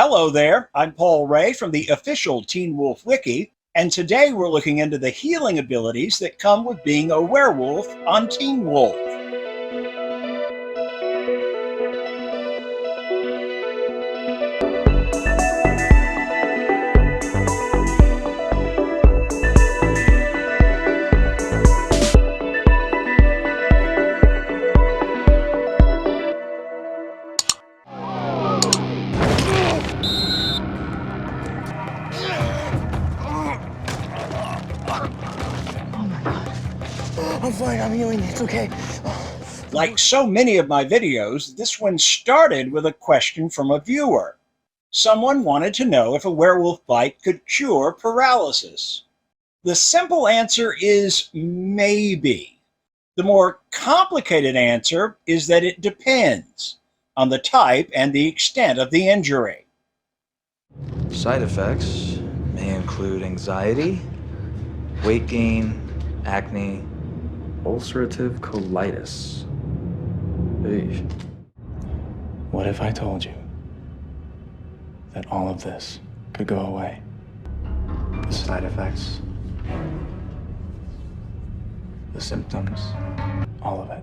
Hello there, I'm Paul Ray from the official Teen Wolf Wiki, and today we're looking into the healing abilities that come with being a werewolf on Teen Wolf. I'm fine, I'm healing, it's okay. Like so many of my videos, this one started with a question from a viewer. Someone wanted to know if a werewolf bite could cure paralysis. The simple answer is maybe. The more complicated answer is that it depends on the type and the extent of the injury. Side effects may include anxiety, weight gain, acne, ulcerative colitis. Eesh. What if I told you that all of this could go away? The side effects, the symptoms, all of it.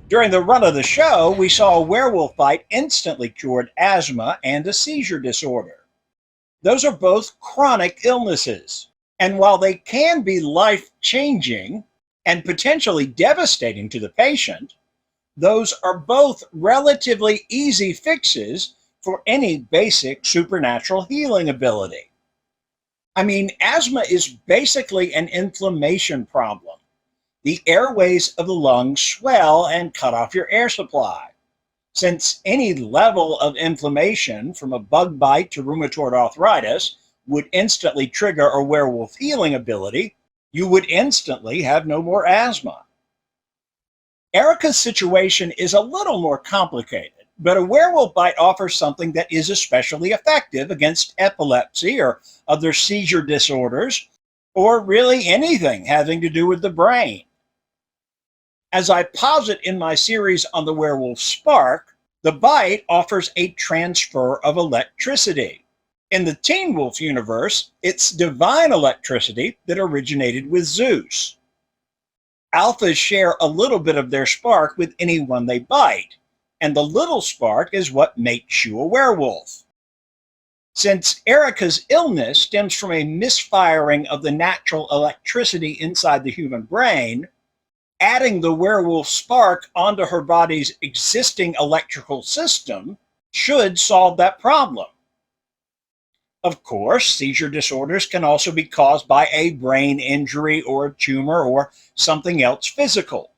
During the run of the show, we saw a werewolf bite instantly cured asthma and a seizure disorder. Those are both chronic illnesses, and while they can be life-changing and potentially devastating to the patient, those are both relatively easy fixes for any basic supernatural healing ability. I mean, asthma is basically an inflammation problem. The airways of the lungs swell and cut off your air supply. Since any level of inflammation, from a bug bite to rheumatoid arthritis, would instantly trigger a werewolf healing ability, you would instantly have no more asthma. Erica's situation is a little more complicated, but a werewolf bite offers something that is especially effective against epilepsy or other seizure disorders, or really anything having to do with the brain. As I posit in my series on the werewolf spark, the bite offers a transfer of electricity. In the Teen Wolf universe, it's divine electricity that originated with Zeus. Alphas share a little bit of their spark with anyone they bite, and the little spark is what makes you a werewolf. Since Erica's illness stems from a misfiring of the natural electricity inside the human brain, adding the werewolf spark onto her body's existing electrical system should solve that problem. Of course, seizure disorders can also be caused by a brain injury or a tumor or something else physical.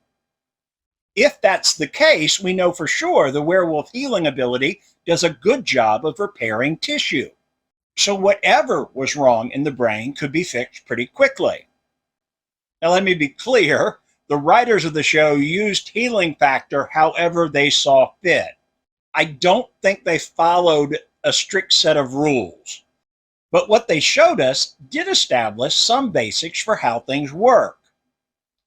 If that's the case, we know for sure the werewolf healing ability does a good job of repairing tissue. So whatever was wrong in the brain could be fixed pretty quickly. Now let me be clear, the writers of the show used healing factor however they saw fit. I don't think they followed a strict set of rules. But what they showed us did establish some basics for how things work.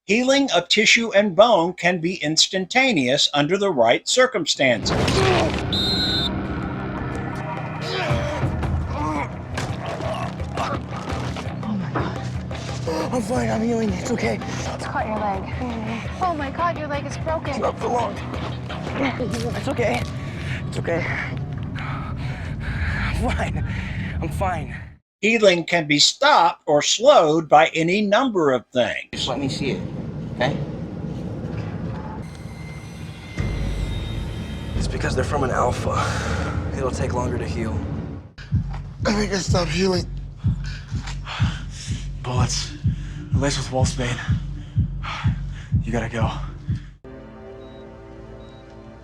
Healing of tissue and bone can be instantaneous under the right circumstances. I'm fine, I'm healing, it's okay. It's caught your leg. Oh my God, your leg is broken. It's not for long. It's okay. It's okay. I'm fine. I'm fine. Healing can be stopped or slowed by any number of things. Just let me see it, okay? It's because they're from an alpha. It'll take longer to heal. I think I stopped healing. Bullets. Laced with wolfsbane. You gotta go.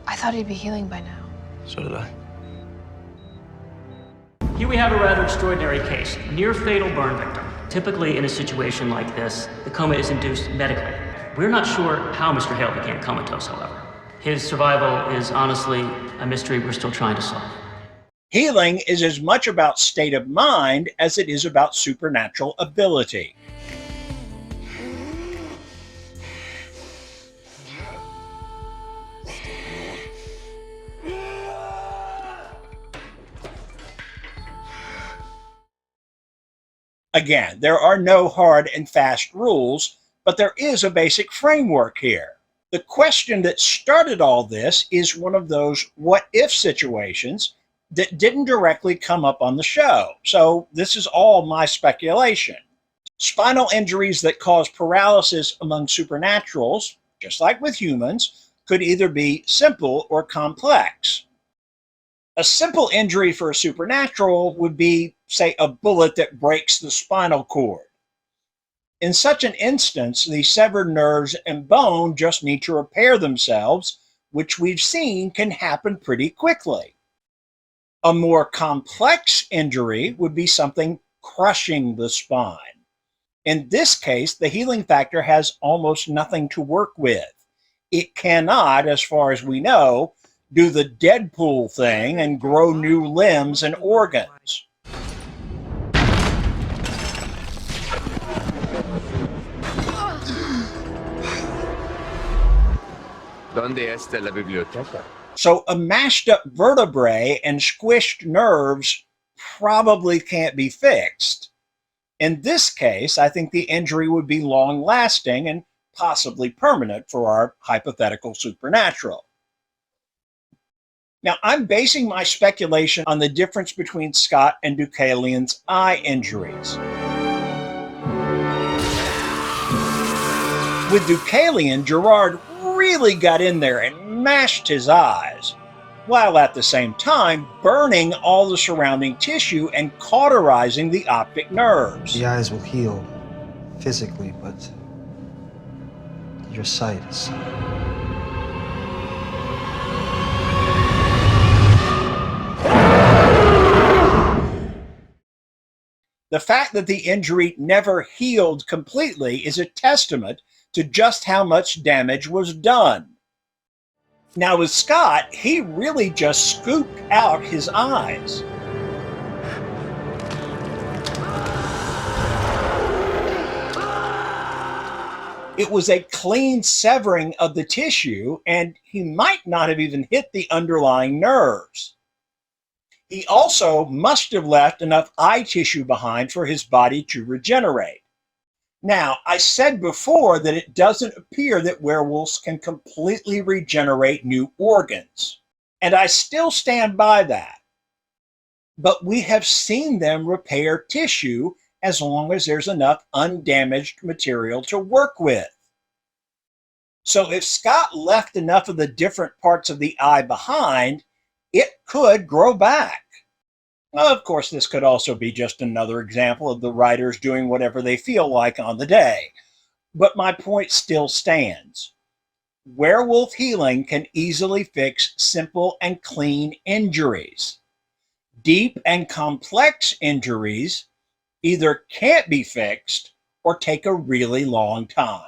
I thought he'd be healing by now. So did I. Here we have a rather extraordinary case, near fatal burn victim. Typically in a situation like this, the coma is induced medically. We're not sure how Mr. Hale became comatose, however. His survival is honestly a mystery we're still trying to solve. Healing is as much about state of mind as it is about supernatural ability. Again, there are no hard and fast rules, but there is a basic framework here. The question that started all this is one of those what-if situations that didn't directly come up on the show, so this is all my speculation. Spinal injuries that cause paralysis among supernaturals, just like with humans, could either be simple or complex. A simple injury for a supernatural would be, say, a bullet that breaks the spinal cord. In such an instance, the severed nerves and bone just need to repair themselves, which we've seen can happen pretty quickly. A more complex injury would be something crushing the spine. In this case, the healing factor has almost nothing to work with. It cannot, as far as we know, do the Deadpool thing and grow new limbs and organs. ¿Dónde está la biblioteca? So a mashed up vertebrae and squished nerves probably can't be fixed. In this case, I think the injury would be long lasting and possibly permanent for our hypothetical supernatural. Now, I'm basing my speculation on the difference between Scott and Deucalion's eye injuries. With Deucalion, Gerard really got in there and mashed his eyes, while at the same time burning all the surrounding tissue and cauterizing the optic nerves. The eyes will heal physically, but your sight is... The fact that the injury never healed completely is a testament to just how much damage was done. Now with Scott, he really just scooped out his eyes. It was a clean severing of the tissue, and he might not have even hit the underlying nerves. He also must have left enough eye tissue behind for his body to regenerate. Now, I said before that it doesn't appear that werewolves can completely regenerate new organs, and I still stand by that. But we have seen them repair tissue as long as there's enough undamaged material to work with. So if Scott left enough of the different parts of the eye behind, it could grow back. Of course, this could also be just another example of the writers doing whatever they feel like on the day. But my point still stands. Werewolf healing can easily fix simple and clean injuries. Deep and complex injuries either can't be fixed or take a really long time.